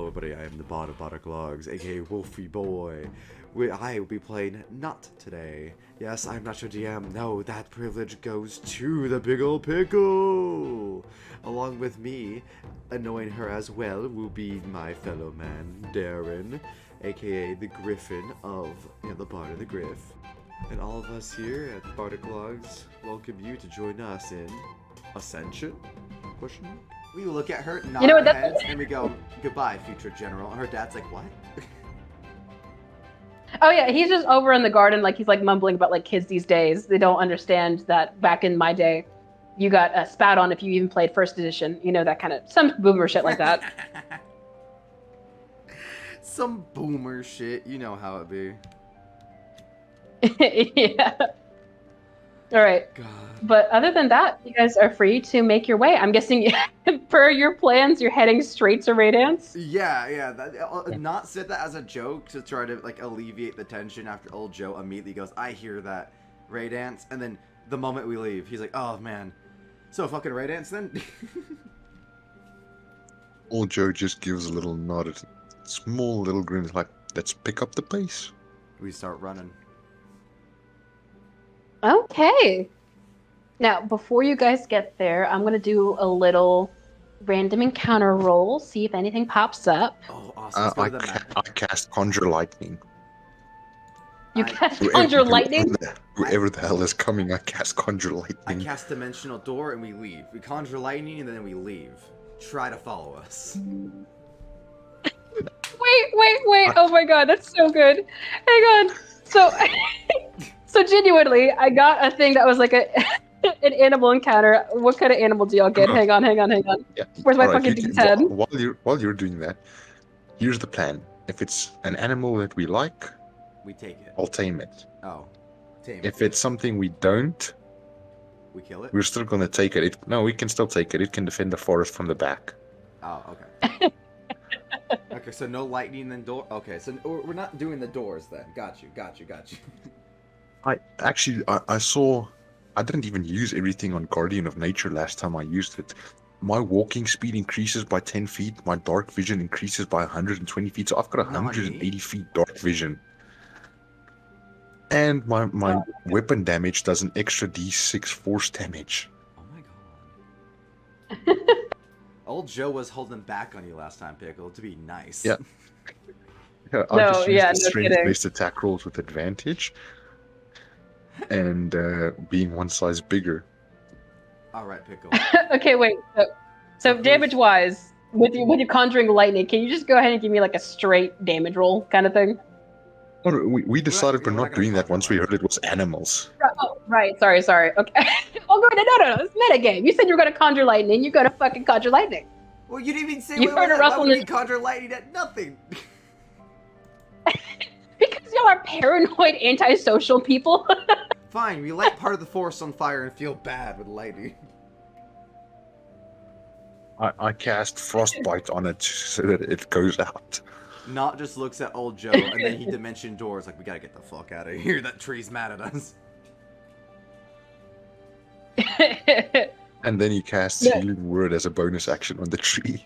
everybody, I am the bot of Bardic Logs, aka Wolfie Boy. I will be playing Knott today. Yes, I'm not your DM. No, that privilege goes to the Bigglepickle. Along with me, annoying her as well, will be my fellow man, Darren, aka the Griffin of the Bard of the Gryph. And all of us here at Bardic Logs welcome you to join us in Ascension? Question mark? We look at her, nod our heads, and we go, "Goodbye, future general." And her dad's like, "What?" Oh yeah, he's just over in the garden, like he's like mumbling about like kids these days. They don't understand that back in my day, you got spat on if you even played first edition. You know, that kind of some boomer shit like that. Some boomer shit. You know how it be. Yeah. All right. God. But other than that, you guys are free to make your way. I'm guessing, per your plans, you're heading straight to Raydance? Yeah. Not said that as a joke to try to like alleviate the tension after old Joe immediately goes, "I hear that, Raydance," and then the moment we leave, he's like, "Oh man, so fucking Raydance then." Old Joe just gives a little nod, a small little grin, like, "Let's pick up the pace." We start running. Okay. Now, before you guys get there, I'm going to do a little random encounter roll, see if anything pops up. Oh, awesome. Let's go to the map. I cast Conjure Lightning. You cast Conjure Lightning? Whoever the hell is coming, I cast Conjure Lightning. I cast Dimensional Door and we leave. We conjure lightning and then we leave. Try to follow us. Wait. Oh my god, that's so good. Hang on. So genuinely, I got a thing that was like an animal encounter. What kind of animal do y'all get? Hang on. Yeah. Where's my fucking D10? While you're doing that, here's the plan. If it's an animal that we like, we take it. I'll tame it. Oh, tame it. If it's something we don't, we kill it. We're still gonna take it. No, we can still take it. It can defend the forest from the back. Oh, okay. Okay, so no lightning then door. Okay, so we're not doing the doors then. Got you. I saw. I didn't even use everything on Guardian of Nature last time I used it. My walking speed increases by 10 feet. My dark vision increases by 120 feet. So I've got 180 feet dark vision. And my weapon damage does an extra D6 force damage. Oh my god. Old Joe was holding back on you last time, Pickle, to be nice. Yeah. I just used the strength-based attack rolls with advantage. And being one size bigger. Alright, Pickle. Okay, wait. So damage-wise, with you conjuring lightning, can you just go ahead and give me like a straight damage roll kind of thing? Oh, we decided we're not doing that once we heard it was animals. Right. Sorry. Okay. Oh, no. It's metagame. You said you were going to conjure lightning. You're going to fucking conjure lightning. Well, you didn't even say you heard a rustle. Why would we conjure lightning at nothing? Because y'all are paranoid, antisocial people. Fine, we light part of the forest on fire and feel bad with lightning. I cast Frostbite on it so that it goes out. Knott just looks at old Joe and then he dimension doors like, "We gotta get the fuck out of here. That tree's mad at us." And then he casts Healing Word as a bonus action on the tree.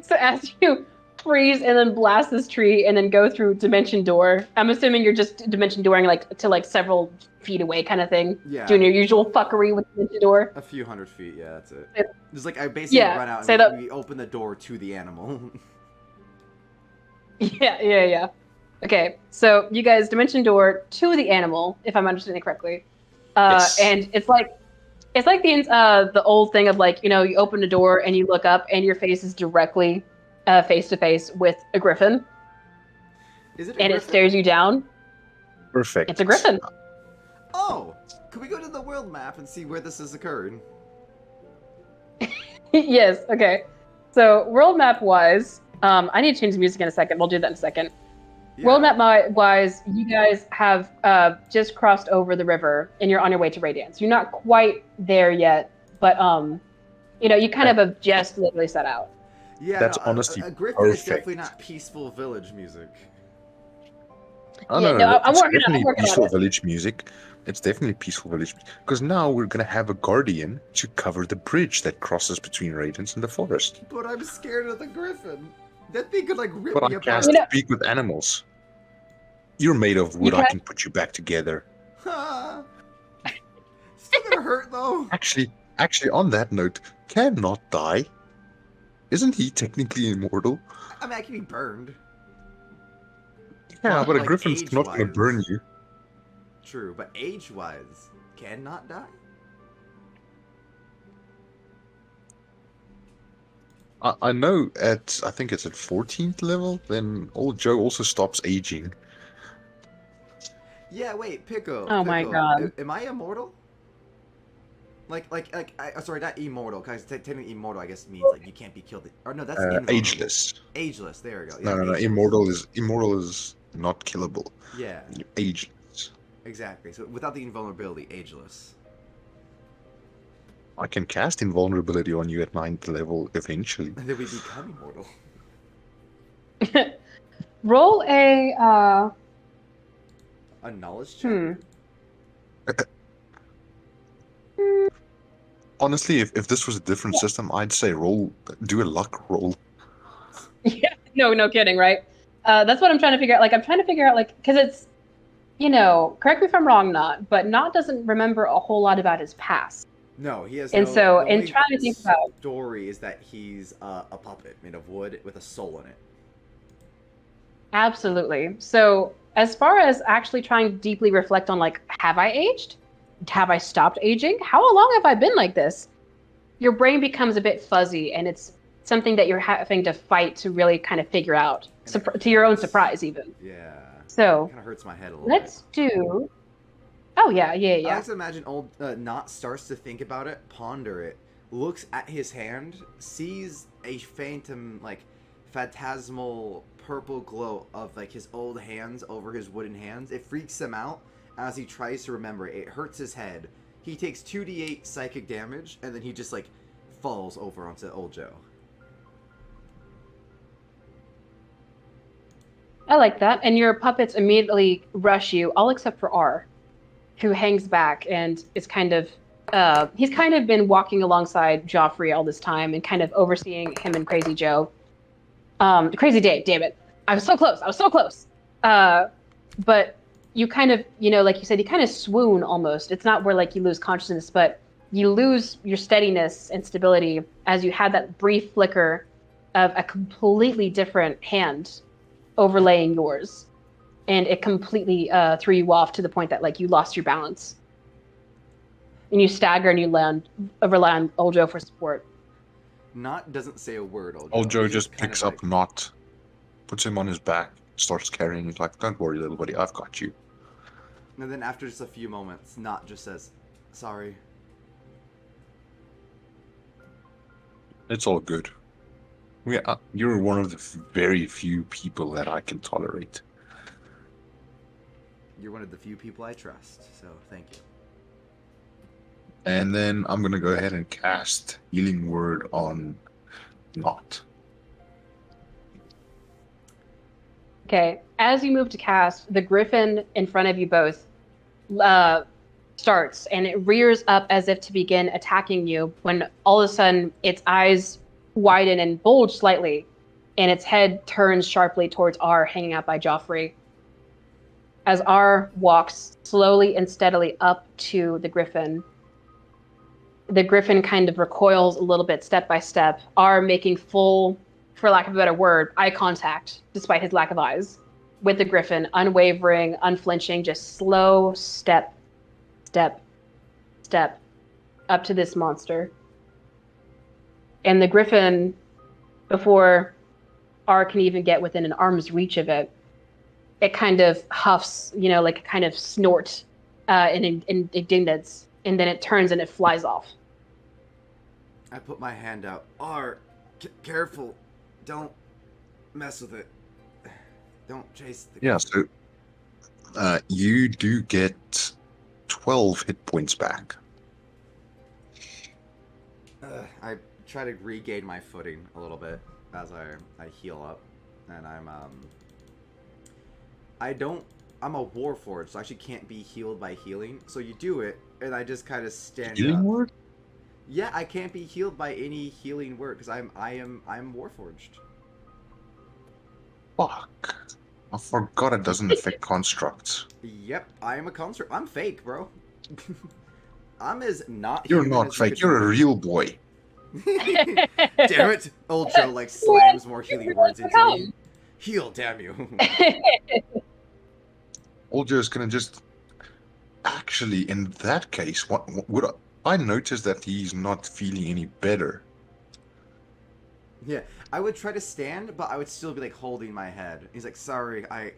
So as you freeze and then blast this tree and then go through dimension door, I'm assuming you're just dimension dooring like to like several feet away kind of thing. Yeah. Doing your usual fuckery with dimension door. A few hundred feet, yeah, that's it. Just like I basically run out and we open the door to the animal. Yeah. Okay, so you guys dimension door to the animal, if I'm understanding correctly. Yes. And it's like the old thing of like, you open a door and you look up and your face is directly face to face with a griffin. Is it? It stares you down. Perfect. It's a griffin. Oh, could we go to the world map and see where this has occurred? Yes. Okay. So world map wise, I need to change the music in a second. We'll do that in a second. Yeah. World map wise, you guys have just crossed over the river and you're on your way to Raydance. You're not quite there yet, but you kind of have just literally set out. Yeah, that's honestly Gryph perfect. is definitely not peaceful village music. No, it's definitely peaceful village music. It's definitely peaceful village. Because now we're going to have a guardian to cover the bridge that crosses between Raidens and the forest. But I'm scared of the griffin. That thing could like rip But me I apart. can't speak with animals. You're made of wood. You I can- can put you back together. Still gonna hurt though. Actually, on that note, cannot die. Isn't he technically immortal? I mean, I can be burned. Yeah, but a like, griffin's not going to age-wise. burn you. True, but age-wise, cannot die. I know I think it's at 14th level, then old Joe also stops aging. Yeah, wait, Pickle. Oh my Pickle, God. Am I immortal? Sorry, not immortal, because technically immortal, I guess, means like you can't be killed. Or no, that's invulnerable. Ageless. Ageless, there we go. No, Yeah, no, ageless. immortal is not killable. Yeah, Ageless. exactly. So without the invulnerability, ageless. I can cast invulnerability on you at 9th level eventually. And then we become immortal. Roll a A knowledge check? Honestly, if this was a different system, I'd say do a luck roll. Yeah, no kidding, right? That's what I'm trying to figure out. Like, I'm trying to figure out, like, because it's, correct me if I'm wrong, Knott, but Knott doesn't remember a whole lot about his past. No, he has And no... so, the in only trying to think about... story is that he's a puppet made of wood with a soul in it. Absolutely. So, as far as actually trying to deeply reflect on, like, have I aged? Have I stopped aging? How long have I been like this? Your brain becomes a bit fuzzy, and it's something that you're having to fight to really kind of figure out, to your own surprise, even. Yeah. So, Kind of hurts my head a little let's do... Oh, yeah. I like to imagine old Knott starts to think about it, ponder it, looks at his hand, sees a phantom, like, phantasmal purple glow of, like, his old hands over his wooden hands. It freaks him out as he tries to remember it. It hurts his head. He takes 2d8 psychic damage, and then he just, like, falls over onto old Joe. I like that. And your puppets immediately rush you, all except for R, who hangs back and is kind of... he's kind of been walking alongside Joffrey all this time and kind of overseeing him and Crazy Joe. Crazy Dave, damn it. I was so close. But you kind of, like you said, you kind of swoon almost. It's not where, like, you lose consciousness, but you lose your steadiness and stability as you had that brief flicker of a completely different hand overlaying yours. And it completely threw you off to the point that, like, you lost your balance. And you stagger and you rely on old Joe for support. Knott doesn't say a word, old Joe. Old Joe He's just kind picks of up Knott, puts him on his back, starts carrying. He's like, "Don't worry, little buddy, I've got you." And then after just a few moments, Knott just says, "Sorry." It's all good. You're one of the very few people that I can tolerate. You're one of the few people I trust, so thank you. And then I'm gonna go ahead and cast Healing Word on Knott. Okay, as you move to cast, the griffin in front of you both starts, and it rears up as if to begin attacking you, when all of a sudden its eyes widen and bulge slightly, and its head turns sharply towards R, hanging out by Joffrey. As R walks slowly and steadily up to the griffin kind of recoils a little bit, step by step, R making full, for lack of a better word, eye contact, despite his lack of eyes, with the griffin, unwavering, unflinching, just slow step, up to this monster. And the griffin, before R can even get within an arm's reach of it, it kind of huffs, like a kind of snort in indignance, and then it turns and it flies off. I put my hand out. R, careful. Don't mess with it. Don't chase the... Yeah, so you do get 12 hit points back. I try to regain my footing a little bit as I heal up, and I don't I'm a warforged, so I actually can't be healed by healing. So you do it, and I just kind of stand Healing up. word? Yeah, I can't be healed by any healing word because I'm warforged. Fuck. I forgot it doesn't affect constructs. Yep, I am a construct. I'm fake, bro. I'm as not. You're human not as you fake. could You're a be. real boy. Damn it! Old Joe like slams more healing words into me. Heal, damn you. Old Joe's gonna just. Actually, in that case, what would I notice that he's not feeling any better? Yeah, I would try to stand, but I would still be like holding my head. He's like, "Sorry, I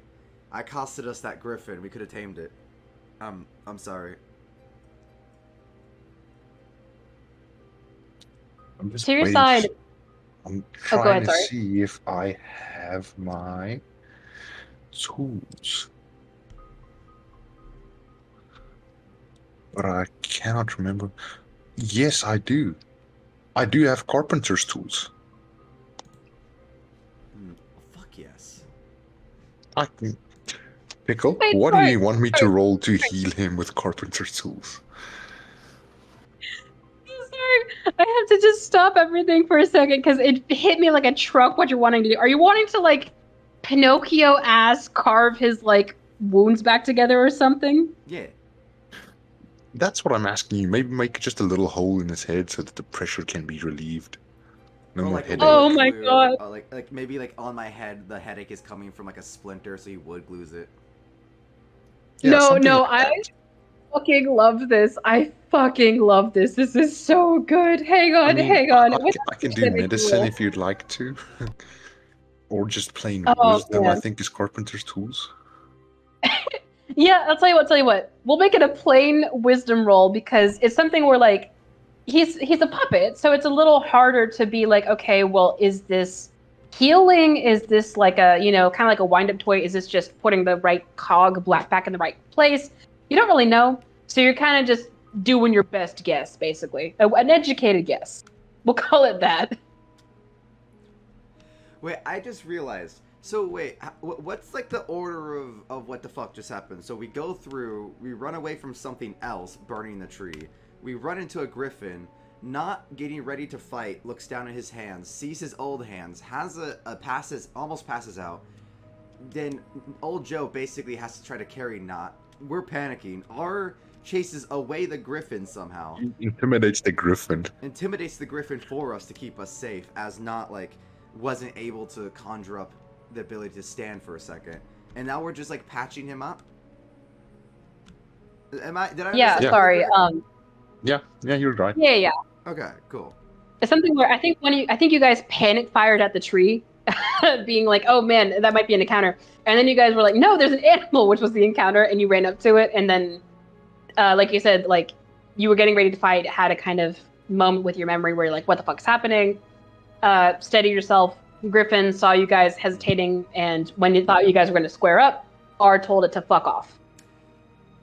costed us that griffin. We could have tamed it. I'm sorry." I'm just To your waiting. side. I'm go trying ahead, to sorry. see if I have my tools. But I cannot remember. Yes, I do. I do have carpenter's tools. Fuck yes. I can. Pickle, Wait, what do sorry, you want me to roll to heal him with carpenter's tools? Sorry, I have to just stop everything for a second because it hit me like a truck what you're wanting to do. Are you wanting to like Pinocchio ass carve his like wounds back together or something? Yeah. That's what I'm asking you. Maybe make just a little hole in his head so that the pressure can be relieved. No Or more like headache. Oh wood my glue, God. like maybe like on my head the headache is coming from like a splinter, so he wood glues it. Yeah, No, something no, like I that. fucking love this. I fucking love this. This is so good. Hang on, I mean, hang on. I can do medicine if you'd like to. Or just plain Oh, wisdom, I man. think, is carpenter's tools. Yeah, I'll tell you what. We'll make it a plain wisdom roll because it's something where like he's a puppet, so it's a little harder to be like, okay, well, is this healing? Is this like a, kind of like a wind-up toy? Is this just putting the right cog back in the right place? You don't really know. So you're kind of just doing your best guess, basically. An educated guess. We'll call it that. Wait, I just realized. So wait, what's like the order of what the fuck just happened? So we go through, we run away from something else, burning the tree. We run into a griffin, not getting ready to fight, looks down at his hands, sees his old hands, has almost passes out. Then old Joe basically has to try to carry Knott. We're panicking. Our chases away the griffin somehow. Intimidates the griffin. Intimidates the griffin for us to keep us safe, as Knott like wasn't able to conjure up the ability to stand for a second, and now we're just like patching him up. Did I Yeah, understand sorry. correctly? Yeah, you're right. Yeah. Okay, cool. It's something where I think you guys panic fired at the tree, being like, "Oh man, that might be an encounter," and then you guys were like, "No, there's an animal," which was the encounter, and you ran up to it, and then, like you said, like you were getting ready to fight, had a kind of moment with your memory where you're like, "What the fuck's happening?" Steady yourself. Griffin saw you guys hesitating, and when you thought you guys were going to square up, R told it to fuck off.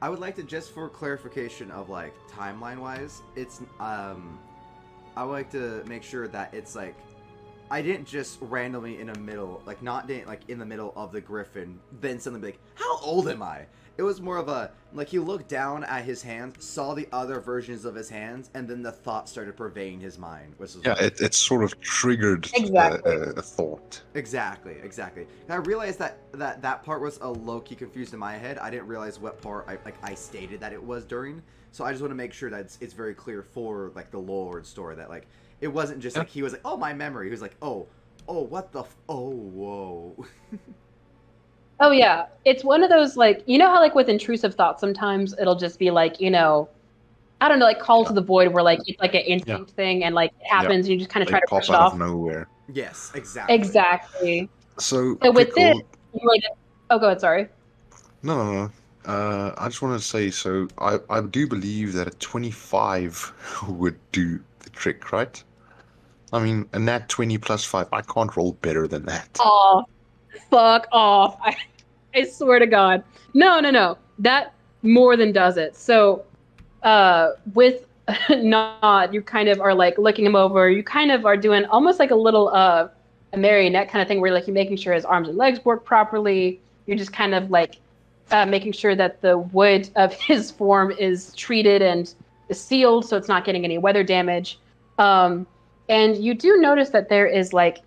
I would like to, just for clarification of like timeline wise, it's I would like to make sure that it's like I didn't just randomly in the middle, like not like in the middle of the griffin, then suddenly be like, how old am I? It was more of a, like he looked down at his hands, saw the other versions of his hands, and then the thought started pervading his mind. Which was it sort of triggered Exactly. a thought. Exactly. And I realized that part was a low-key confused in my head. I didn't realize what part I stated that it was during. So I just want to make sure that it's very clear for like the lore and story that like it wasn't just like he was like, oh, my memory. He was like, oh, what the whoa. Oh yeah, it's one of those like, how like with intrusive thoughts sometimes it'll just be like, I don't know, like call to the void where like it's like an instinct thing and like it happens and you just kind of try to pop push it out off. of nowhere. Yes, exactly. Exactly. So with this, Pickle, you were like, oh, go ahead, sorry. No. I just want to say, so I do believe that a 25 would do the trick, right? I mean, a nat 20 plus 5, I can't roll better than that. Oh, fuck off. I swear to God. No. That more than does it. So, with Nod, you kind of are like looking him over. You kind of are doing almost like a little a marionette kind of thing where like you're making sure his arms and legs work properly. You're just kind of like making sure that the wood of his form is treated and is sealed so it's not getting any weather damage. And you do notice that there is like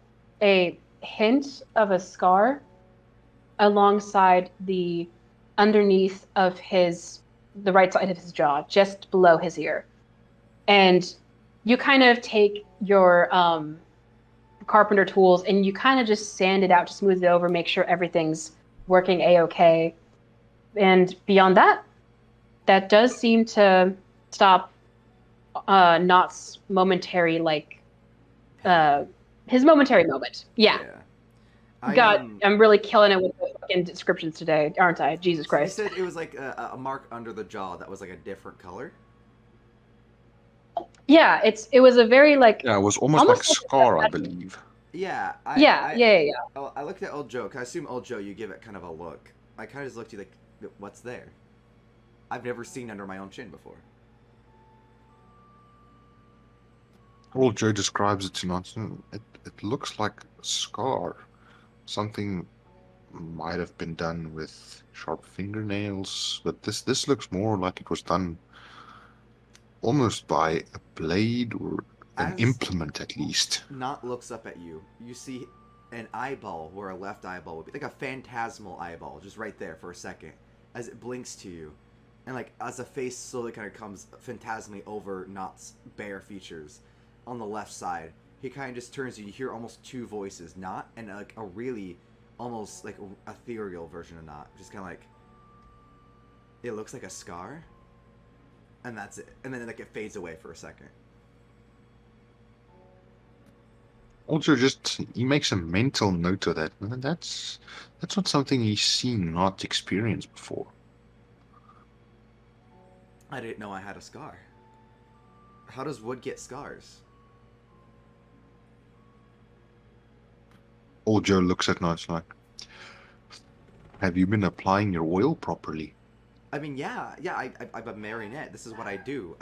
a hint of a scar alongside the underneath of the right side of his jaw, just below his ear. And you kind of take your carpenter tools and you kind of just sand it out to smooth it over, make sure everything's working a-okay. And beyond that, that does seem to stop Knott's momentary, his momentary moment. Yeah. I'm really killing it with the fucking descriptions today, aren't I? Jesus Christ. You said it was like a mark under the jaw that was like a different color? Yeah, it was a very like... Yeah, it was almost like a scar, I believe. Yeah. Yeah. I looked at old Joe. I assume old Joe, you give it kind of a look. I kind of just looked at you like, what's there? I've never seen under my own chin before. Old Joe describes it to Knott. It looks like a scar. Something might have been done with sharp fingernails, but this looks more like it was done almost by a blade or an implement at least. Knott looks up at you. You see an eyeball where a left eyeball would be, like a phantasmal eyeball, just right there for a second, as it blinks to you. And like as a face slowly kind of comes phantasmally over Knott's bare features on the left side, he kind of just turns you hear almost two voices, Knott and like a really almost like ethereal version of Knott, just kind of like, it looks like a scar, and that's it. And then like it fades away for a second. Also, he makes a mental note of that. That's not something he's seen Knott experience before. I didn't know I had a scar. How does wood get scars? Old Joe looks at Knott like, have you been applying your oil properly? I mean, yeah, I'm a marionette. This is what I do.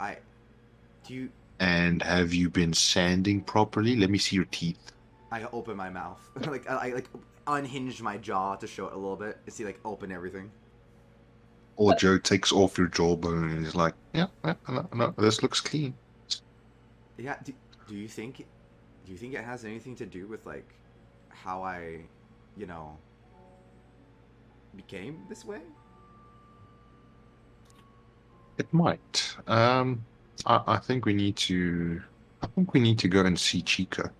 And have you been sanding properly? Let me see your teeth. I open my mouth. I unhinge my jaw to show it a little bit. To see, open everything. Old Joe takes off your jawbone and is like, yeah, no, this looks clean. Yeah, do you think it has anything to do with, how I, became this way? It might. I think we need to go and see Chica.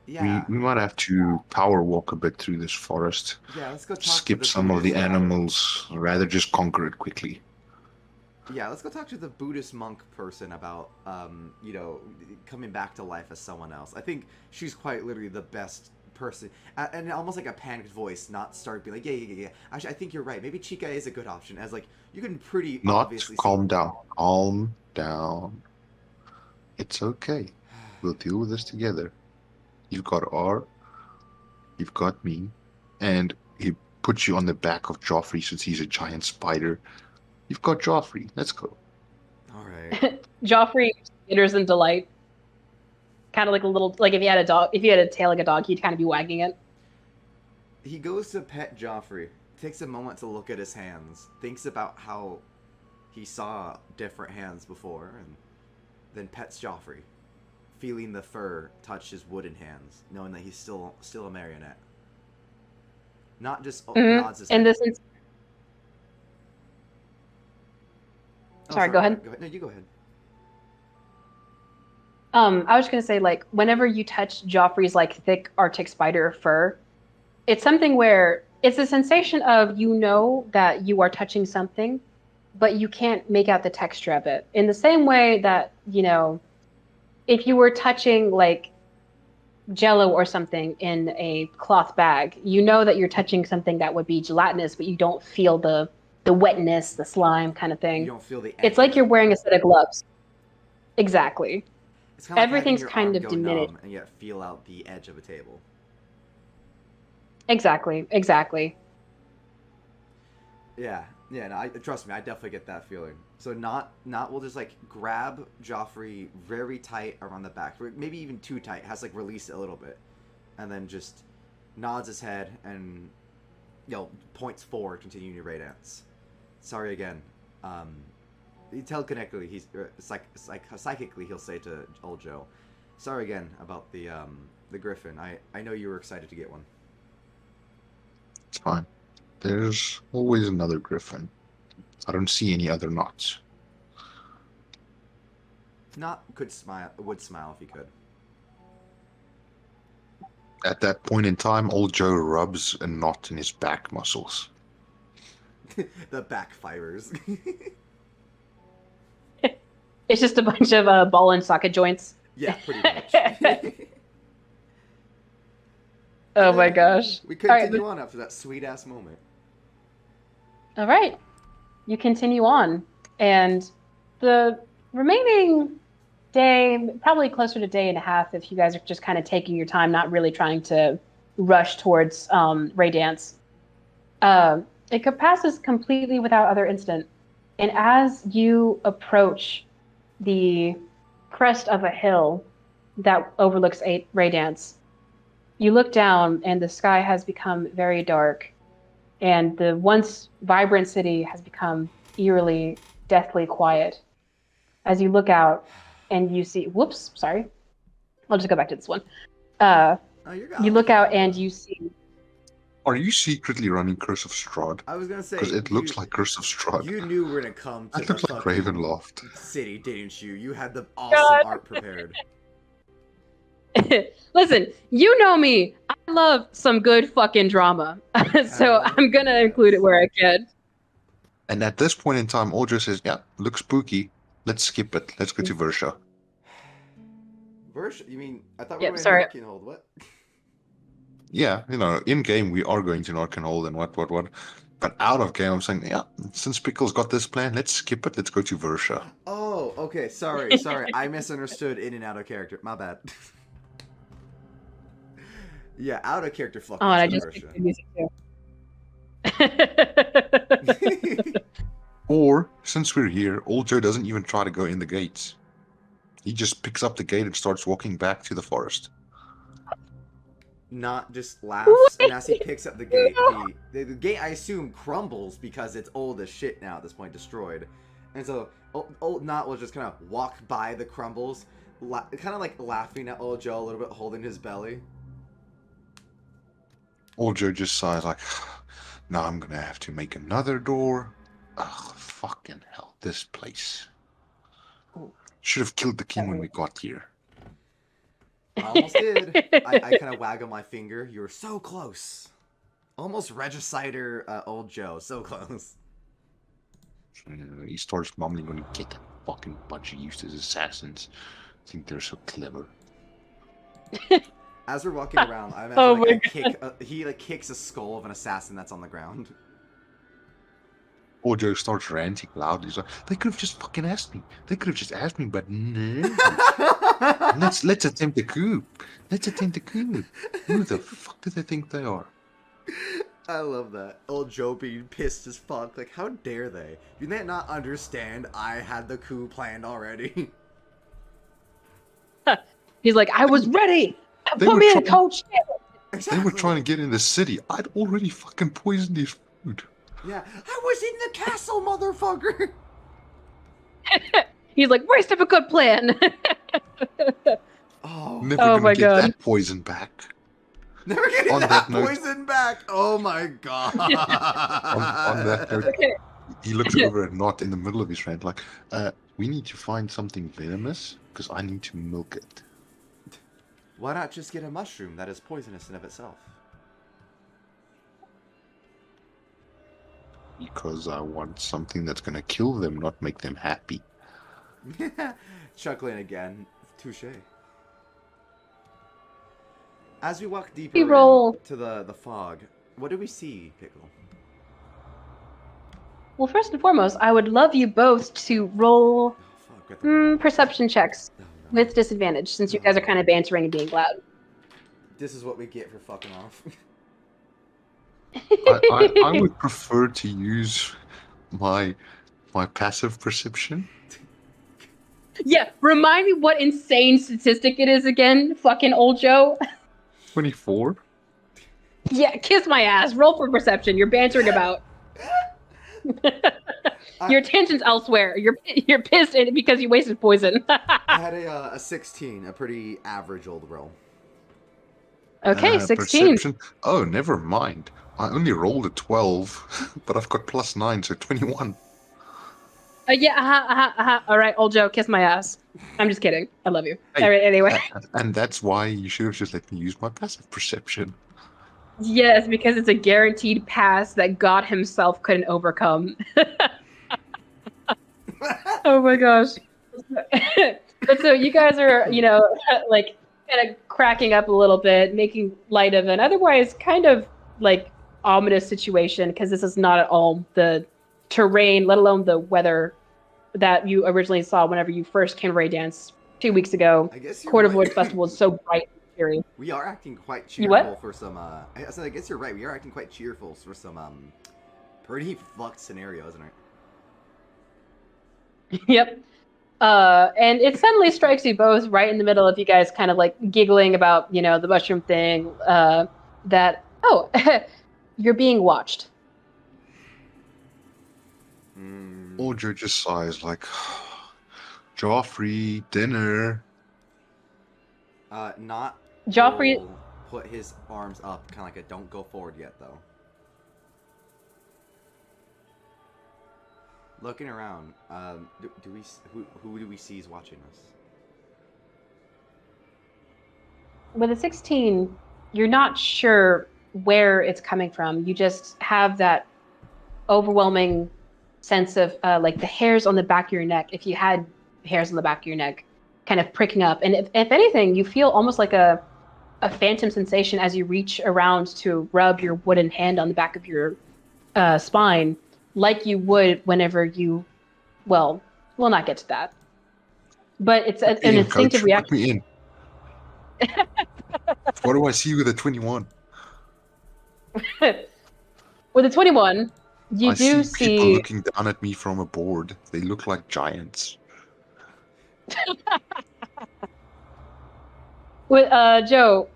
Yeah. We might have to power walk a bit through this forest. Yeah, let's go talk skip to the some of the Buddhist animals, or rather just conquer it quickly. Yeah, let's go talk to the Buddhist monk person about, coming back to life as someone else. I think she's quite literally the best person. And almost like a panicked voice, not start being like, yeah. Actually, I think you're right. Maybe Chica is a good option, as, you can pretty obviously calm down. Calm down. It's okay. We'll deal with this together. You've got R, you've got me, and he puts you on the back of Joffrey since he's a giant spider. You've got Joffrey. Let's go. All right. Joffrey skitters in delight. Kind of like a little, if you had a tail like a dog, he'd kind of be wagging it. He goes to pet Joffrey, takes a moment to look at his hands, thinks about how he saw different hands before, and then pets Joffrey, feeling the fur touch his wooden hands, knowing that he's still a marionette. Not just nods his head. Sorry, go ahead. No, you go ahead. I was going to say, whenever you touch Joffrey's, thick Arctic spider fur, it's something where it's a sensation of, that you are touching something, but you can't make out the texture of it. In the same way that, if you were touching, Jell-O or something in a cloth bag, that you're touching something that would be gelatinous, but you don't feel the wetness, the slime kind of thing. You don't feel the It's like you're wearing a set of gloves. Exactly. It's kind of everything's your kind arm of go diminished. numb and yet feel out the edge of a table. Exactly. Yeah, no, trust me, I definitely get that feeling. So Knott will just grab Joffrey very tight around the back, maybe even too tight, has released it a little bit, and then just nods his head and points forward, continuing your raid dance. Sorry again. Telekinetically, psychically, he'll say to old Joe, "Sorry again about the griffin. I know you were excited to get one." It's fine. There's always another griffin. I don't see any other knots. Knott would smile if he could. At that point in time, old Joe rubs a knot in his back muscles. The back fibers. It's just a bunch of ball and socket joints. Yeah, pretty much. Oh my gosh. We continue on after that sweet ass moment. All right. You continue on, and the remaining day, probably closer to day and a half, if you guys are just kind of taking your time, not really trying to rush towards Ray Dance. It passes completely without other incident. And as you approach the crest of a hill that overlooks Ray Dance, you look down and the sky has become very dark, and the once vibrant city has become eerily, deathly quiet. As you look out and you see, whoops, sorry. I'll just go back to this one. You look out and you see. Are you secretly running Curse of Strahd? I was gonna say, because it looks like Curse of Strahd. You knew we were gonna come to It looks like Ravenloft city, didn't you? You had the awesome art prepared. Listen, you know me. I love some good fucking drama. So I'm going to include it where I can. And at this point in time, Audra says, yeah, looks spooky. Let's skip it. Let's go to Versha. Versha? You mean, I thought we Yep, were sorry. in Narkenhold. What? Yeah, in-game we are going to Narkenhold and what. But out of game, I'm saying, yeah, since Pickle's got this plan, let's skip it. Let's go to Versha. Oh, okay. Sorry. I misunderstood in and out of character. My bad. Yeah, out of character fucking. Oh, and I just picked the music too. Or, since we're here, old Joe doesn't even try to go in the gates. He just picks up the gate and starts walking back to the forest. Not just laughs, and as he picks up the gate, the gate, I assume, crumbles because it's old as shit now at this point, destroyed. And so, old Knott will just kind of walk by the crumbles, kind of like laughing at old Joe a little bit, holding his belly. Old Joe just sighs like, now I'm gonna have to make another door. Ugh, fucking hell, this place. Should have killed the king when we got here. I almost did. I kind of waggle my finger. You were so close. Almost regicider old Joe. So close. He starts mumbling when he get that fucking bunch of useless assassins. I think they're so clever. As we're walking around, I imagine he kicks a skull of an assassin that's on the ground. Old Joe starts ranting loudly. He's like, they could have just fucking asked me. They could have just asked me, but no. Let's attempt a coup. Let's attempt a coup. Who the fuck do they think they are? I love that. Old Joe being pissed as fuck. Like, how dare they? Do they not understand I had the coup planned already? He's like, I was ready. Put me in, coach. Exactly. They were trying to get in the city. I'd already fucking poisoned his food. Yeah, I was in the castle, motherfucker. He's like, waste of a good plan. Never gonna get that poison back. Never getting that poison back. Oh my god. on that note, he looks over at Knott in the middle of his rant like, we need to find something venomous because I need to milk it. Why not just get a mushroom that is poisonous in of itself? Because I want something that's gonna kill them, not make them happy. Chuckling again. Touche. As we walk deeper into the fog, what do we see, Pickle? Well, first and foremost, I would love you both to roll perception checks with disadvantage, since you guys are kind of bantering and being loud. This is what we get for fucking off. I would prefer to use my passive perception. Yeah, remind me what insane statistic it is again, fucking old Joe. 24. Yeah, kiss my ass. Roll for perception. You're bantering about. Your attention's elsewhere. You're pissed because you wasted poison. I had a 16, a pretty average old roll. Okay, 16. Perception. Oh, never mind. I only rolled a 12, but I've got +9, so 21. Yeah, all right, old Joe, kiss my ass. I'm just kidding. I love you. Hey, All right, anyway. And that's why you should have just let me use my passive perception. Yes, because it's a guaranteed pass that God himself couldn't overcome. Oh my gosh. But so you guys are, like kind of cracking up a little bit, making light of an otherwise kind of like ominous situation, because this is not at all the terrain, let alone the weather that you originally saw whenever you first came to Ray Dance 2 weeks ago. I guess Court of Woods Festival is so bright and cheery. We are acting quite You what? cheerful for some. I said I guess you're right. We are acting quite cheerful for some pretty fucked scenario, isn't it? Yep. And it suddenly strikes you both right in the middle of you guys kind of like giggling about, the mushroom thing, that, oh, you're being watched. Audrey just sighs like, Joffrey, dinner. Not. Joffrey will put his arms up, kind of like a don't go forward yet, though. Looking around, who do we see is watching us? with a 16, you're not sure where it's coming from. You just have that overwhelming sense of like the hairs on the back of your neck, if you had hairs on the back of your neck, kind of pricking up. And if anything, you feel almost like a phantom sensation as you reach around to rub your wooden hand on the back of your spine, like you would whenever you, well, we'll not get to that. But it's an instinctive reaction. Put me in. What do I see with a 21? With a 21, you I do see people see looking down at me from a board. They look like giants. with Joe,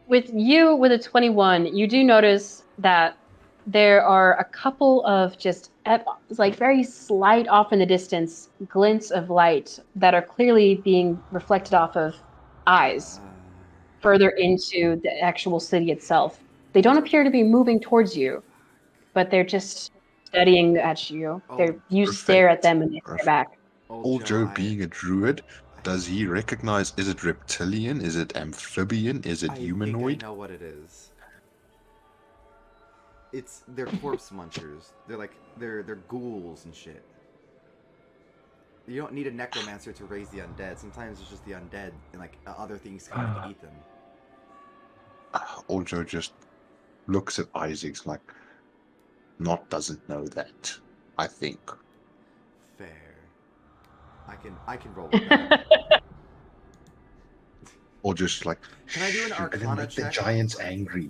with you with a 21, you do notice that there are a couple of just like very slight off in the distance glints of light that are clearly being reflected off of eyes further into the actual city itself. They don't appear to be moving towards you, but they're just studying at you. You stare at them and they stare back. Old Joe being a druid, does he recognize, is it reptilian, is it amphibian, is it humanoid? I know what it is. They're corpse munchers. They're ghouls and shit. You don't need a necromancer to raise the undead. Sometimes it's just the undead and like other things come to eat them. Old Joe just looks at Isaac's like, Knott doesn't know that, I think. Fair. I can roll with that. Or just like, can I do an Arcana check? The giants angry.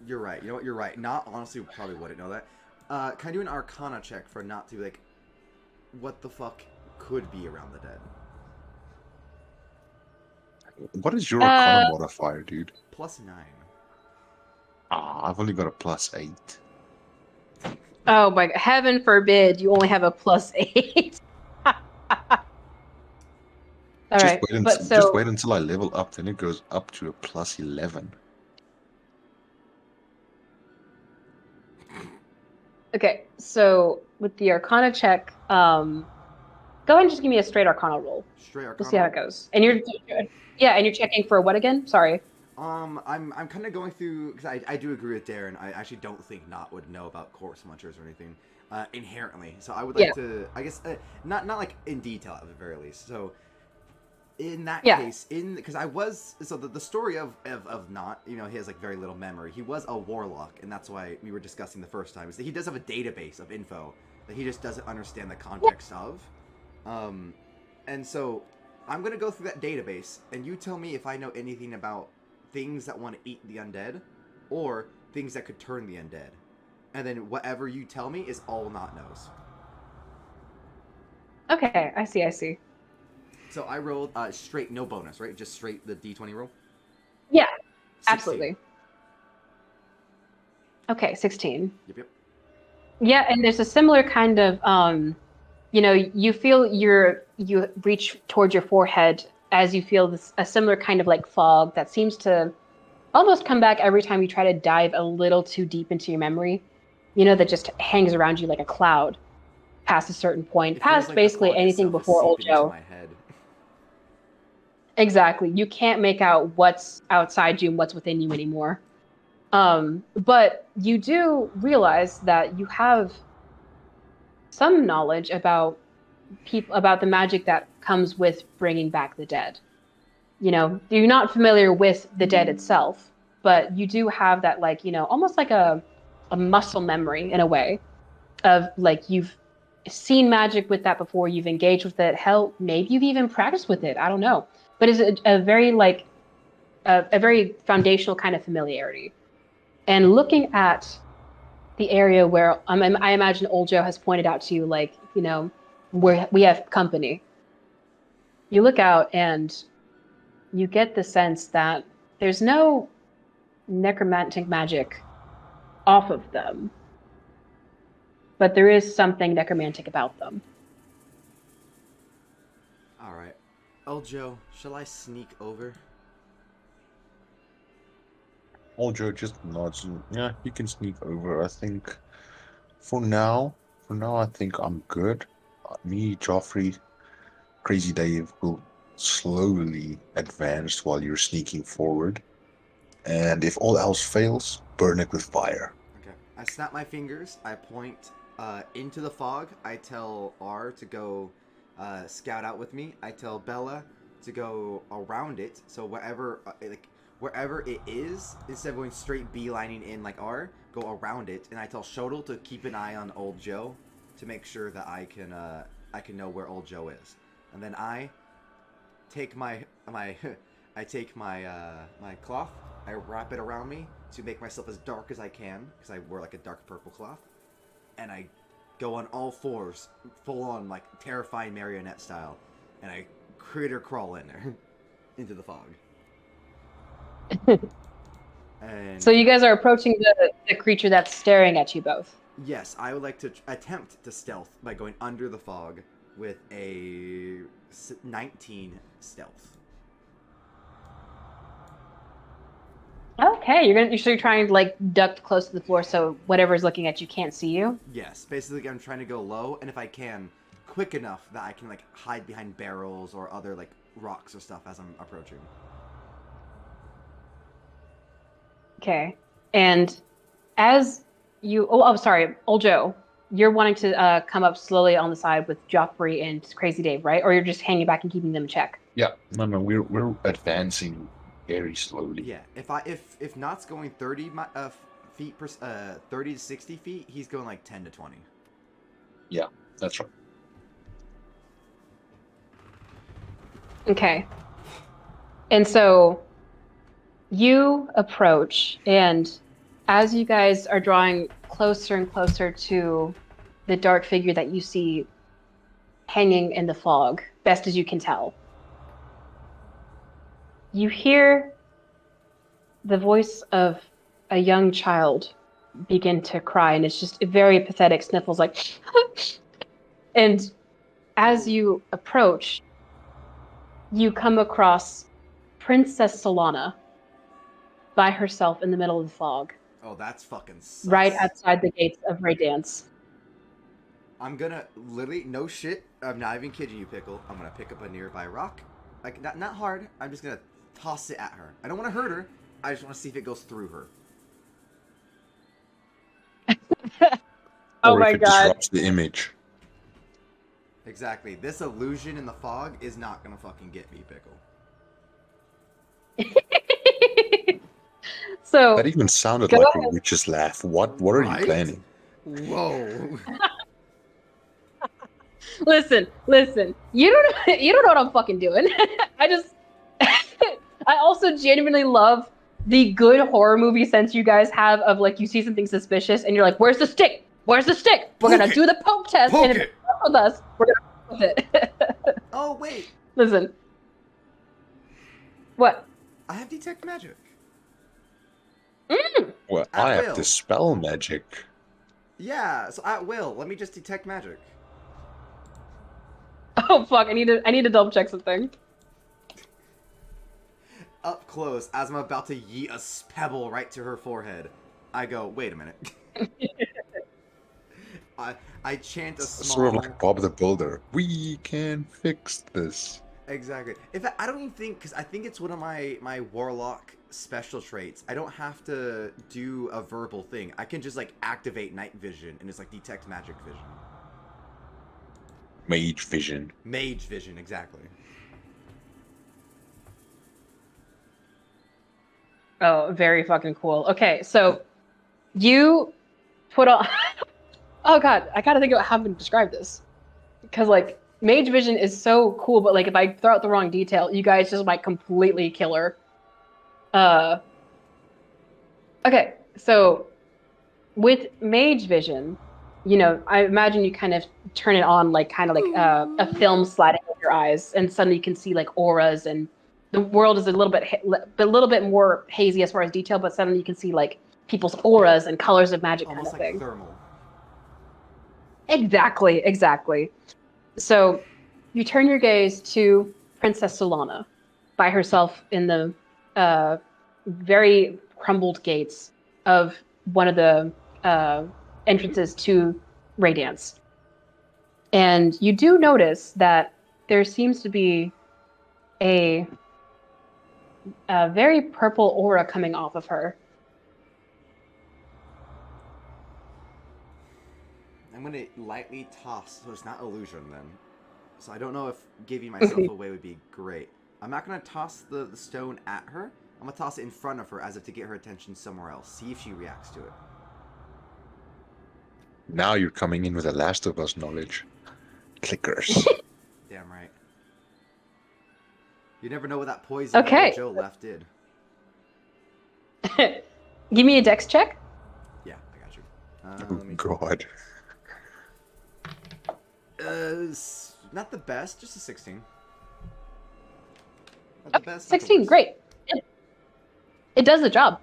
You're right. You know what? You're right. Not honestly, probably wouldn't know that. Can I do an Arcana check for not to like, what the fuck could be around the dead? What is your Arcana modifier, dude? +9. I've only got a +8. Oh my God! Heaven forbid you only have a +8. All right, Just wait until I level up, then it goes up to a +11. Okay, so with the Arcana check, go ahead and just give me a straight Arcana roll. Straight Arcana. We'll see how it goes. And you're checking for what again? Sorry. I'm kind of going through because I do agree with Darren. I actually don't think Knott would know about corpse munchers or anything inherently. So I would like to, I guess, not like in detail at the very least. So in that case, because the story of Knott, he has like very little memory. He was a warlock, and that's why we were discussing the first time. Is that he does have a database of info that he just doesn't understand the context of. And so I'm gonna go through that database, and you tell me if I know anything about things that want to eat the undead, or things that could turn the undead. And then whatever you tell me is all Knott knows. Okay, I see. So I rolled straight, no bonus, right? Just straight the D20 roll? Yeah, 16. absolutely. Okay, 16. Yep. Yeah, and there's a similar kind of, you feel you reach towards your forehead as you feel a similar kind of like fog that seems to almost come back every time you try to dive a little too deep into your memory. That just hangs around you like a cloud past a certain point, It feels past like basically the fog anything itself is before Old seeping into Joe. my head. Exactly. You can't make out what's outside you and what's within you anymore. But you do realize that you have some knowledge about about the magic that comes with bringing back the dead. You're not familiar with the dead itself, but you do have that, like, almost like a muscle memory in a way of like you've seen magic with that before, you've engaged with it. Hell, maybe you've even practiced with it. I don't know, but it's a very like a very foundational kind of familiarity. And looking at the area where I imagine Old Joe has pointed out to you, like, where we have company. You look out and you get the sense that there's no necromantic magic off of them, but there is something necromantic about them. All right. Oh, Joe, shall I sneak over? Old Joe just nods. And, yeah, you can sneak over. I think for now, I think I'm good. Me, Joffrey, Crazy Dave will slowly advance while you're sneaking forward. And if all else fails, burn it with fire. Okay. I snap my fingers. I point into the fog. I tell R to go scout out with me. I tell Bella to go around it. So wherever it is, instead of going straight beelining in like R, go around it. And I tell Shodel to keep an eye on Old Joe to make sure that I can know where Old Joe is. And then I take my my cloth. I wrap it around me to make myself as dark as I can, because I wear like a dark purple cloth. And I go on all fours, full on like terrifying marionette style, and I critter crawl in there into the fog. And So you guys are approaching the creature that's staring at you both. yes, I would like to attempt to stealth by going under the fog with a 19 stealth. Okay, you're trying to like duck close to the floor so whatever's looking at you can't see you. Yes, basically I'm trying to go low, and if I can, quick enough that I can like hide behind barrels or other like rocks or stuff as I'm approaching. Okay, and as you, sorry, Old Joe, you're wanting to come up slowly on the side with Joffrey and Crazy Dave, right? Or you're just hanging back and keeping them in check? Yeah, no, we're advancing very slowly. Yeah, if Knott's going 30 feet per 30 to 60 feet, he's going like 10 to 20. Yeah, that's right. Okay. And so you approach, and as you guys are drawing closer and closer to the dark figure that you see hanging in the fog, best as you can tell, you hear the voice of a young child begin to cry, and it's just very pathetic sniffles, like and as you approach, you come across Princess Solana by herself in the middle of the fog. Oh, that's fucking sus. Right outside the gates of Raydance. I'm gonna literally, no shit, I'm not even kidding you, Pickle. I'm gonna pick up a nearby rock, like not hard. I'm just gonna toss it at her. I don't want to hurt her. I just want to see if it goes through her. Oh or my if it god. disrupts the image. Exactly. This illusion in the fog is not gonna fucking get me, Pickle. So That even sounded go like ahead. a witch's laugh. What are you Right? planning? Whoa. Listen. You don't know what I'm fucking doing. I also genuinely love the good horror movie sense you guys have of like you see something suspicious and you're like, "Where's the stick? Where's the stick? We're gonna do the poke test, and if it's up with us, we're gonna with it." Oh wait, Listen. What? I have detect magic. Well, At I have will. dispel magic. Yeah, so at will. Let me just detect magic. Oh fuck! I need to double check something. Up close, as I'm about to yeet a pebble right to her forehead, I go, wait a minute. I chant a small... Sort of like Bob the Builder. We can fix this. Exactly. In fact, I don't even think, because I think it's one of my warlock special traits. I don't have to do a verbal thing. I can just like activate night vision and it's like detect magic vision. Mage vision. Mage vision, exactly. Oh, very fucking cool. Okay, so you put on. Oh god, I gotta think about how I'm gonna describe this, because like mage vision is so cool, but like if I throw out the wrong detail, you guys just might completely kill her. Okay, so with mage vision, I imagine you kind of turn it on like kind of like a film sliding over your eyes, and suddenly you can see like auras, and the world is a little bit more hazy as far as detail, but suddenly you can see like people's auras and colors of magic. Almost kind of like thing. thermal. Exactly. So you turn your gaze to Princess Solana by herself in the very crumbled gates of one of the entrances to Radiance. And you do notice that there seems to be a very purple aura coming off of her. I'm going to lightly toss, so it's not illusion then. So I don't know if giving myself away would be great. I'm not going to toss the stone at her. I'm going to toss it in front of her as if to get her attention somewhere else. See if she reacts to it. Now you're coming in with the Last of Us knowledge. Clickers. Damn right. You never know what that poison Okay. Joe left did. Give me a dex check. Yeah, I got you. Oh, Let me... God. Not the best, just a 16. Not the best. 16, great. It does the job.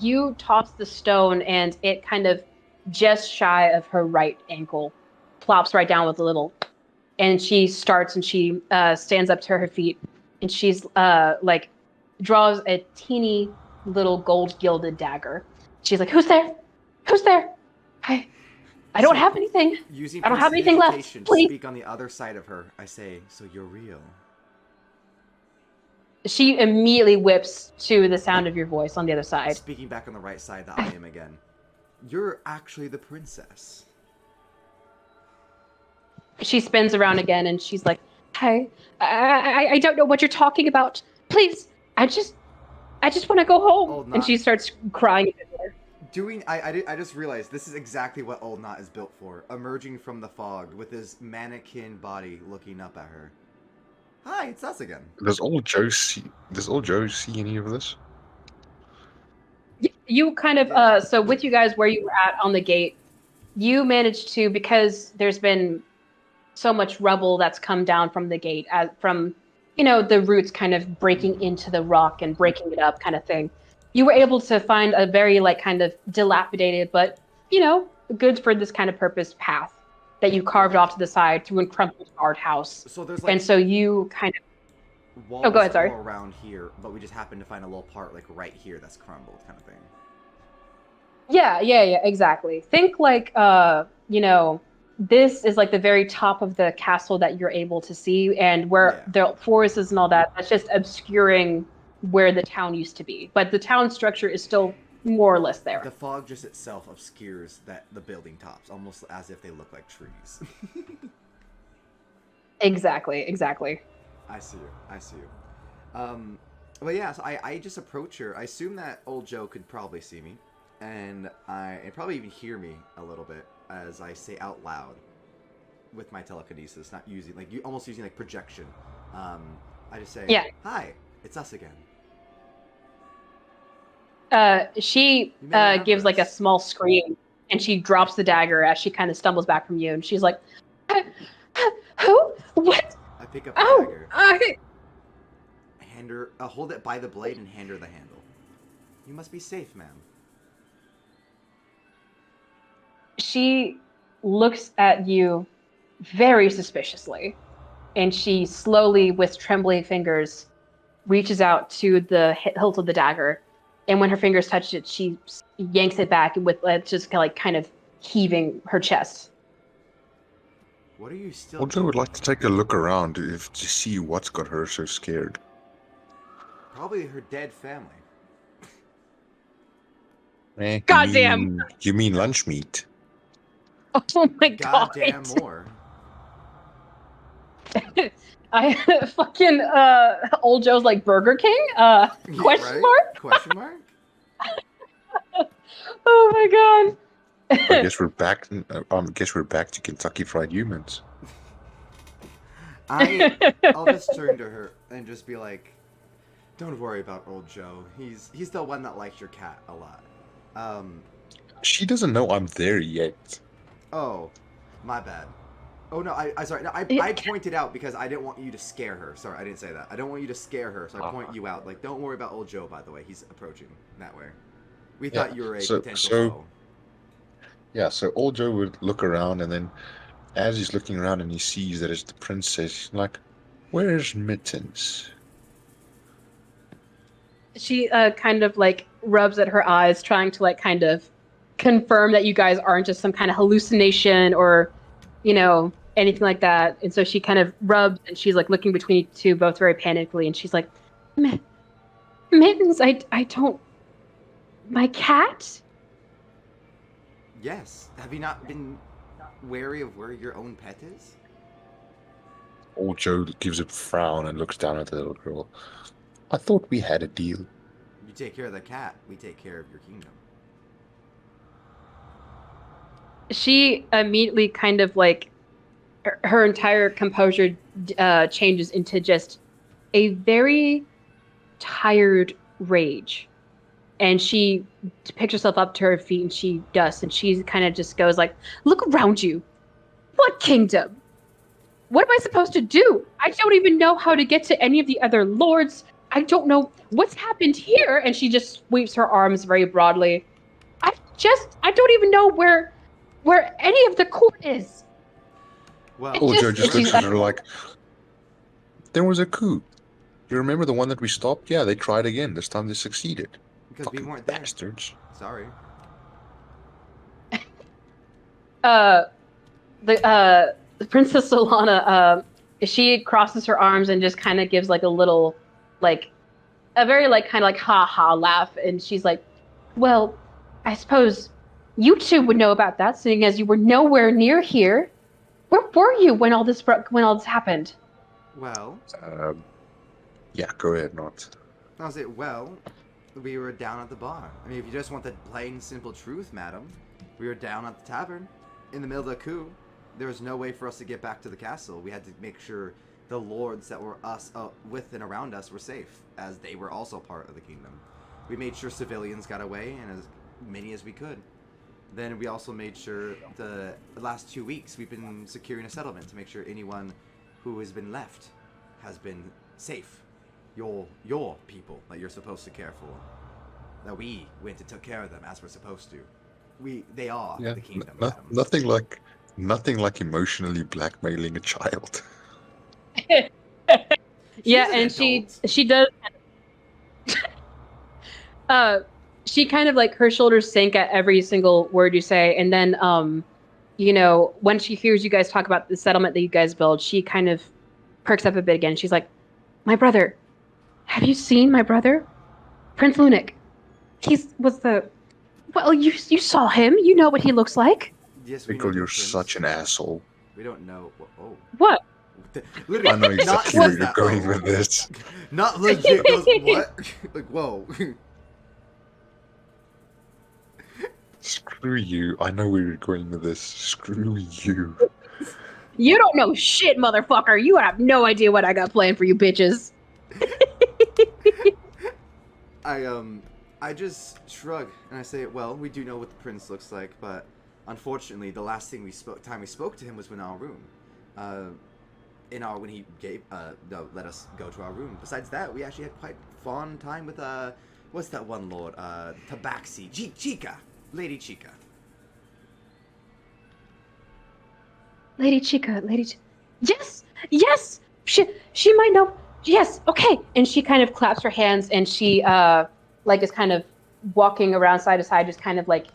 You toss the stone and it kind of just shy of her right ankle, plops right down with a little, and she starts and she stands up to her feet, and she's like draws a teeny little gold gilded dagger. She's like, "Who's there? Who's there? I don't have anything. I don't have anything left. Please." Speak on the other side of her. I say, so you're real. She immediately whips to the sound of your voice on the other side. Speaking back on the right side that I am again. You're actually the princess. She spins around again and she's like, "Hi, I don't know what you're talking about. Please, I just want to go home." Old Knott. And she starts crying. I just realized this is exactly what Old Knott is built for. Emerging from the fog with his mannequin body looking up at her. Hi, it's us again. Does old Joe see any of this? You kind of so with you guys where you were at on the gate, you managed to, because there's been so much rubble that's come down from the gate, from the roots kind of breaking into the rock and breaking it up, kind of thing. You were able to find a very like kind of dilapidated, but good for this kind of purpose path that you carved off to the side through a crumpled guardhouse. So there's like, and so you kind of walls go ahead, sorry. all around here, but we just happen to find a little part like right here that's crumbled, kind of thing. Yeah, exactly. Think like this is like the very top of the castle that you're able to see, and where the forest is and all that, that's just obscuring where the town used to be. But the town structure is still more or less there. The fog just itself obscures the building tops, almost as if they look like trees. Exactly. I see you. But yeah, so I just approach her. I assume that old Joe could probably see me, and probably even hear me a little bit as I say out loud with my telekinesis, not using almost using like projection. I just say, yeah. Hi, it's us again. She gives like a small scream, and she drops the dagger as she kind of stumbles back from you, and she's like, "Who? What?" I pick up the dagger. Hand her, hold it by the blade and hand her the handle. You must be safe, ma'am. she looks at you very suspiciously, and she slowly, with trembling fingers, reaches out to the hilt of the dagger, and when her fingers touch it, she yanks it back with just kind of heaving her chest. What are you still Also, doing? would like to take a look around to see what's got her so scared. Probably her dead family. Goddamn! You mean lunch meat? Oh my god! Goddamn more. I fucking old Joe's like Burger King? Question mark? Question mark? Oh my god! I guess we're back. Guess we're back to Kentucky Fried Humans. I'll just turn to her and just be like, "Don't worry about old Joe. He's the one that likes your cat a lot." She doesn't know I'm there yet. Oh, my bad. Oh no, I sorry. No, I pointed out because I didn't want you to scare her. Sorry, I didn't say that. I don't want you to scare her, so I point you out. Like, don't worry about old Joe. By the way, he's approaching that way. We thought you were a potential foe. Yeah, so old Joe would look around, and then as he's looking around and he sees that it's the princess, he's like, "Where's Mittens?" She kind of like rubs at her eyes, trying to like kind of confirm that you guys aren't just some kind of hallucination or, you know, anything like that. And so she kind of rubs, and she's like looking between you two both very panically, and she's like, Mittens, I don't... My cat? Yes. Have you not been wary of where your own pet is? Old Joe gives a frown and looks down at the little girl. I thought we had a deal. You take care of the cat, we take care of your kingdom. She immediately kind of like, her entire composure changes into just a very tired rage. And she picks herself up to her feet, and she dusts, and she kind of just goes like, "Look around you. What kingdom? What am I supposed to do? I don't even know how to get to any of the other lords. I don't know what's happened here." And she just sweeps her arms very broadly. I don't even know where any of the court is. Well, Old Joe just looks at her like, "There was a coup. You remember the one that we stopped? Yeah, they tried again. This time they succeeded. because Fucking we weren't there. bastards." Sorry. The Princess Solana, she crosses her arms and just kind of gives like a little, like, a very like kind of like ha ha laugh, and she's like, "Well, I suppose you two would know about that, seeing as you were nowhere near here. Where were you when all this happened?" Well, Yeah, go ahead, Knott. I was it. Well, we were down at the bar. I mean, if you just want the plain, simple truth, madam, we were down at the tavern in the middle of the coup. There was no way for us to get back to the castle. We had to make sure the lords that were with and around us were safe, as they were also part of the kingdom. We made sure civilians got away, and as many as we could. Then we also made sure the last 2 weeks we've been securing a settlement to make sure anyone who has been left has been safe. Your people that you're supposed to care for. That we went and took care of them as we're supposed to. They are the kingdom. Nothing like emotionally blackmailing a child. Yeah, and she does. She kind of like, her shoulders sink at every single word you say, and then you know, when she hears you guys talk about the settlement that you guys build, she kind of perks up a bit again. She's like, "My brother. Have you seen my brother? Prince Lunik. Well, you saw him. You know what he looks like." Yes, we know Pickle, you're Prince. such an asshole. We don't know. Oh. What? Literally, I know exactly where you're going with with this. Not legit goes, what? Like, whoa. Screw you. I know where you're going with this. Screw you. You don't know shit, motherfucker. You have no idea what I got planned for you bitches. I just shrug and I say, well, we do know what the prince looks like, but unfortunately, the last thing we spoke to him was in our room. When he let us go to our room. Besides that, we actually had quite fond time with what's that one lord? Tabaxi, Chica, Lady Chica. Lady Chica, yes, yes, she might know. Yes, okay. And she kind of claps her hands, and she like is kind of walking around side to side, just kind of like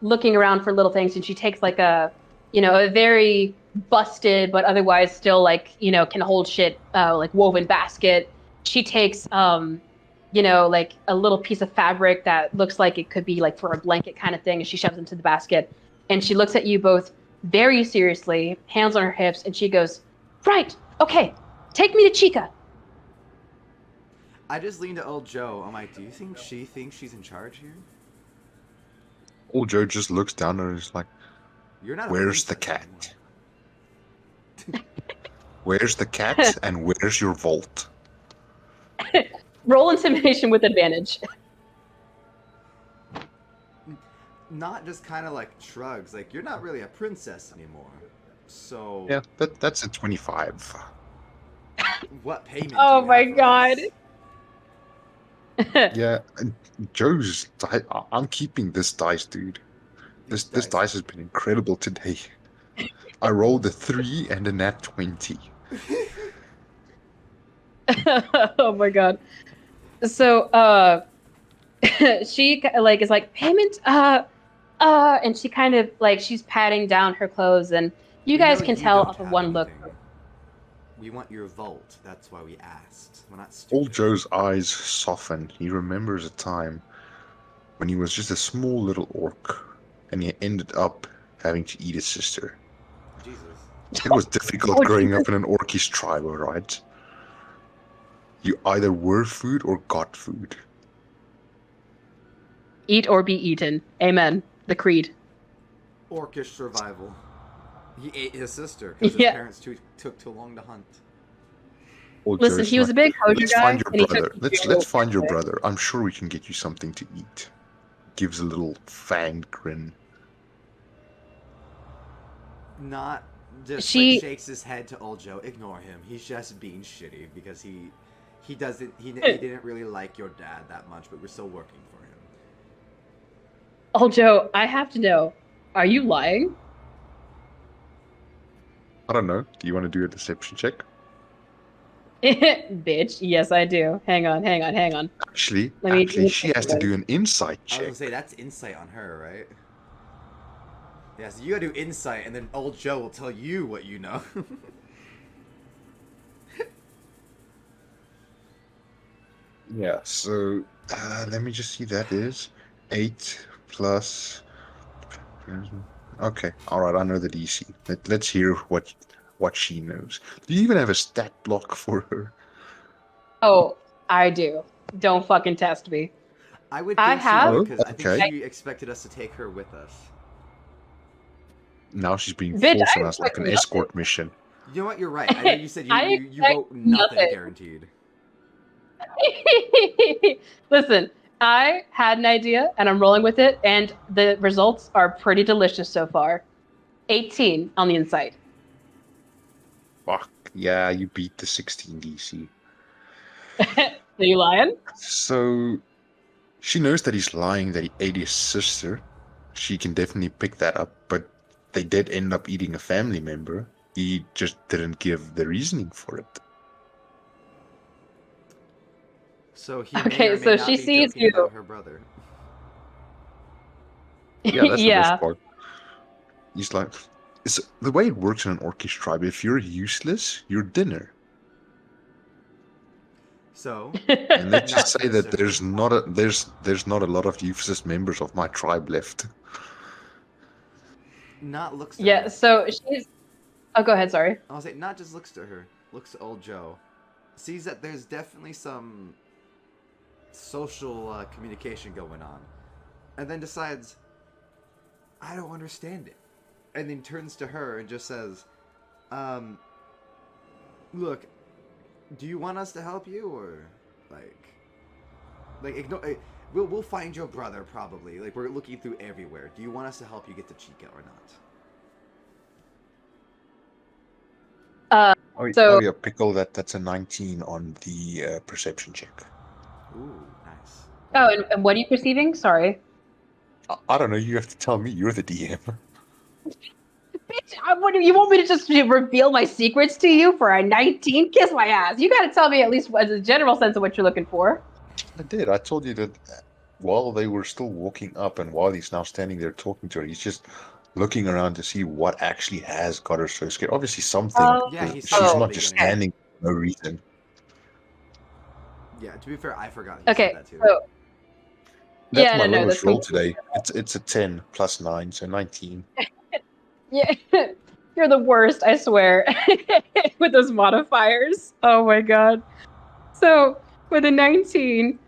looking around for little things. And she takes like a very busted but otherwise still like can hold shit like woven basket. She takes like a little piece of fabric that looks like it could be like for a blanket kind of thing, and she shoves it into the basket. And she looks at you both very seriously, hands on her hips, and she goes, "Right, okay, take me to Chica." I just leaned to old Joe. I'm like, do you think she thinks she's in charge here? Old Joe just looks down and is like, You're not. "Where's the cat? Where's the cat? And where's your vault?" Roll intimidation with advantage. Not just kind of like shrugs, like you're not really a princess anymore. So Yeah, that's a 25. what payment? Oh do you my have for God. us? Yeah, and Joe's. I'm keeping this dice, dude. This dice has been incredible today. I rolled a 3 and a nat 20. Oh my God. So she like is like, "Payment and she kind of like she's patting down her clothes, and you guys can tell off of one look. We want your vault. That's why we asked. We're not stupid. Old Joe's eyes soften. He remembers a time when he was just a small little orc, and he ended up having to eat his sister. Jesus. It was difficult growing up in an orcish tribe, alright? You either were food or got food. Eat or be eaten. Amen. The creed. Orcish survival. He ate his sister because his parents took too long to hunt. Old Listen, Joe's he was a big Hoja let's guy. find your and he brother. took Let's find your brother. I'm sure we can get you something to eat. Gives a little fanged grin. Not just She- like, shakes his head to old Joe. Ignore him. He's just being shitty because he didn't really like your dad that much, but we're still working for him. Oh, Joe, I have to know. Are you lying? I don't know. Do you want to do a deception check? Bitch, yes I do. Hang on. Actually, Let me she has to do an insight I was check. gonna say that's insight on her, right? Yeah, so you gotta do insight, and then old Joe will tell you what you know. Yeah, so let me just see. That is 8 plus. Okay, all right. I know the DC. Let's hear what she knows. Do you even have a stat block for her? Oh, I do. Don't fucking test me. I would I think she have- would, because I Okay. think she expected us to take her with us. Now she's being Bitch, forced I on us like an expect escort mission. You know what? You're right. I know you said you I you wrote expect nothing nothing. guaranteed. Listen, I had an idea and I'm rolling with it, and the results are pretty delicious so far. 18 on the insight. Fuck yeah, you beat the 16 DC. Are you lying? So she knows that he's lying, that he ate his sister. She can definitely pick that up, but they did end up eating a family member. He just didn't give the reasoning for it. So he Okay, may or may so not she be sees joking you. about her brother. Yeah, that's the Yeah. best part. He's like, it's the way it works in an orcish tribe. If you're useless, you're dinner. So And let's just Not say that necessarily. there's not a lot of useless members of my tribe left. not looks to Yeah, her. so she's. Oh, go ahead, sorry. I'll say not just looks to her, looks to old Joe, sees that there's definitely some social communication going on, and then decides, I don't understand it, and then turns to her and just says, look, do you want us to help you, or like ignore? We'll find your brother probably. Like we're looking through everywhere. Do you want us to help you get to Chica or not? So- yeah, pickle. That's a 19 on the perception check. Ooh, nice. Oh, and what are you perceiving? Sorry. I don't know. You have to tell me. You're the DM. Bitch, you want me to just reveal my secrets to you for a 19? Kiss my ass. You gotta tell me at least as a general sense of what you're looking for. I did. I told you that while they were still walking up and while he's now standing there talking to her, he's just looking around to see what actually has got her so scared. Obviously something. Yeah, Because he's she's oh, not just standing for no reason. Yeah, to be fair, I forgot he Okay, said that too. so That's yeah, my no, lowest that's roll today. It's a 10 plus 9, so 19. yeah, you're the worst, I swear, with those modifiers. Oh my god. So with a 19,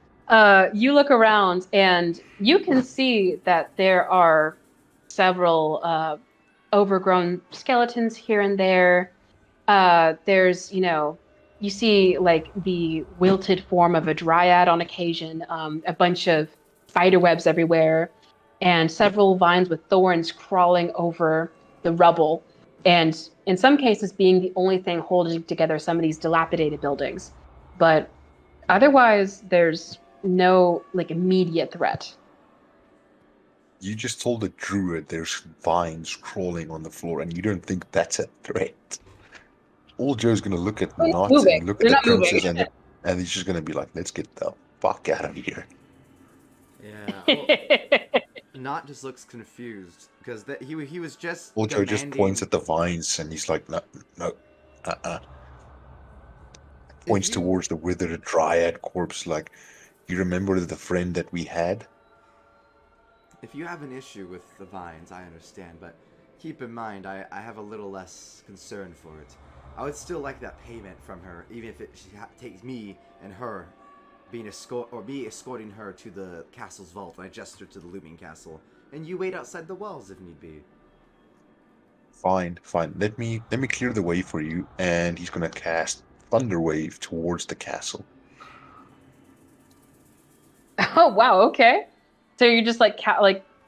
you look around and you can see that there are several overgrown skeletons here and there. There's, you see like the wilted form of a dryad on occasion, a bunch of spider webs everywhere, and several vines with thorns crawling over the rubble. And in some cases, being the only thing holding together some of these dilapidated buildings. But otherwise, there's no like immediate threat. You just told a druid there's vines crawling on the floor, and you don't think that's a threat. Old Joe's going to look at Knott and look at the princess, and he's just going to be like, let's get the fuck out of here. Yeah. Well, Knott just looks confused because he was just. Old Joe just points at the vines, and he's like, no, Points towards the withered dryad corpse, like, you remember the friend that we had? If you have an issue with the vines, I understand, but keep in mind, I have a little less concern for it. I would still like that payment from her, even if it takes me and her me escorting her to the castle's vault when I gesture to the looming castle, and you wait outside the walls if need be. Fine. Let me clear the way for you, and he's gonna cast Thunder Wave towards the castle. Oh wow, okay. So you're just like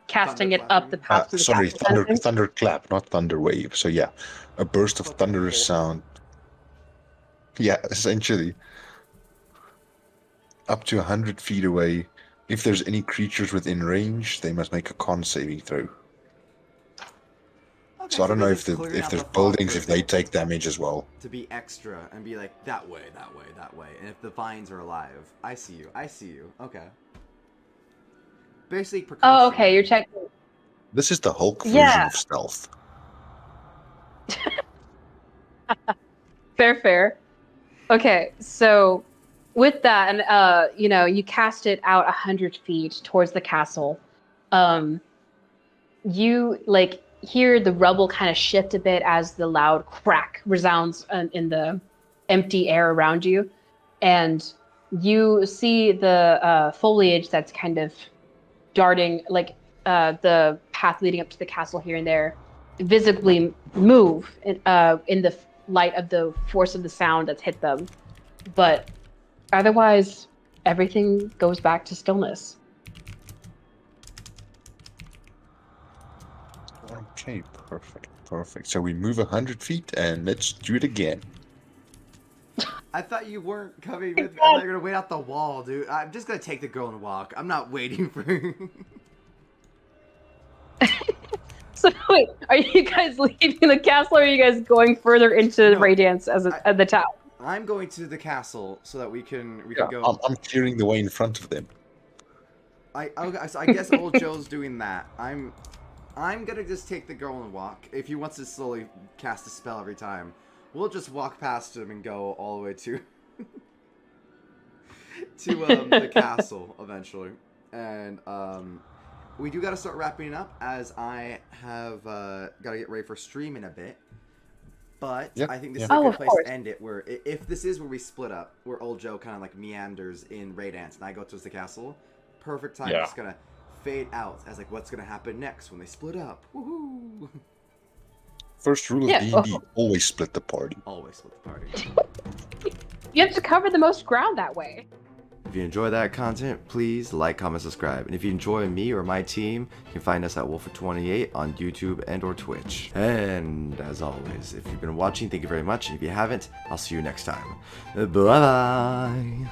casting it up the path to the sorry, castle. thunderclap, not Thunder Wave. So yeah, a burst of thunderous sound. Yeah, essentially. Up to 100 feet away. If there's any creatures within range, they must make a con saving throw. Okay, So I don't know if clearing out there's the fog buildings, for if they them take damage as well. to be extra and be like, that way, and if the vines are alive, I see you, okay. Basically precaution. Oh, okay, you're checking. This is the Hulk version of stealth. Fair. Okay, so with that, and you cast it out 100 feet towards the castle. You hear the rubble kind of shift a bit as the loud crack resounds in the empty air around you, and you see the foliage that's kind of darting, the path leading up to the castle here and there, visibly move in the light of the force of the sound that's hit them. But otherwise, everything goes back to stillness. Okay, perfect. So we move 100 feet, and let's do it again. I thought you weren't coming with me. I thought you were gonna wait out the wall, dude. I'm just gonna take the girl and walk. I'm not waiting for So wait, are you guys leaving the castle, or are you guys going further into Radiance as the town? I'm going to the castle so that we can go. I'm clearing the way in front of them. So I guess old Joe's doing that. I'm gonna just take the girl and walk. If he wants to slowly cast a spell every time, we'll just walk past him and go all the way to the castle eventually. And we do gotta start wrapping it up, as I have gotta get ready for stream in a bit. But I think this is a good place to end it. Where if this is where we split up, where old Joe kind of meanders in Radiance and I go towards the castle, perfect time. Just gonna fade out as what's gonna happen next when they split up. Woohoo! First rule of D&D: always split the party. Always split the party. You have to cover the most ground that way. If you enjoy that content, please like, comment, subscribe. And if you enjoy me or my team, you can find us at Wolfer28 on YouTube and or Twitch. And as always, if you've been watching, thank you very much. And if you haven't, I'll see you next time. Bye-bye.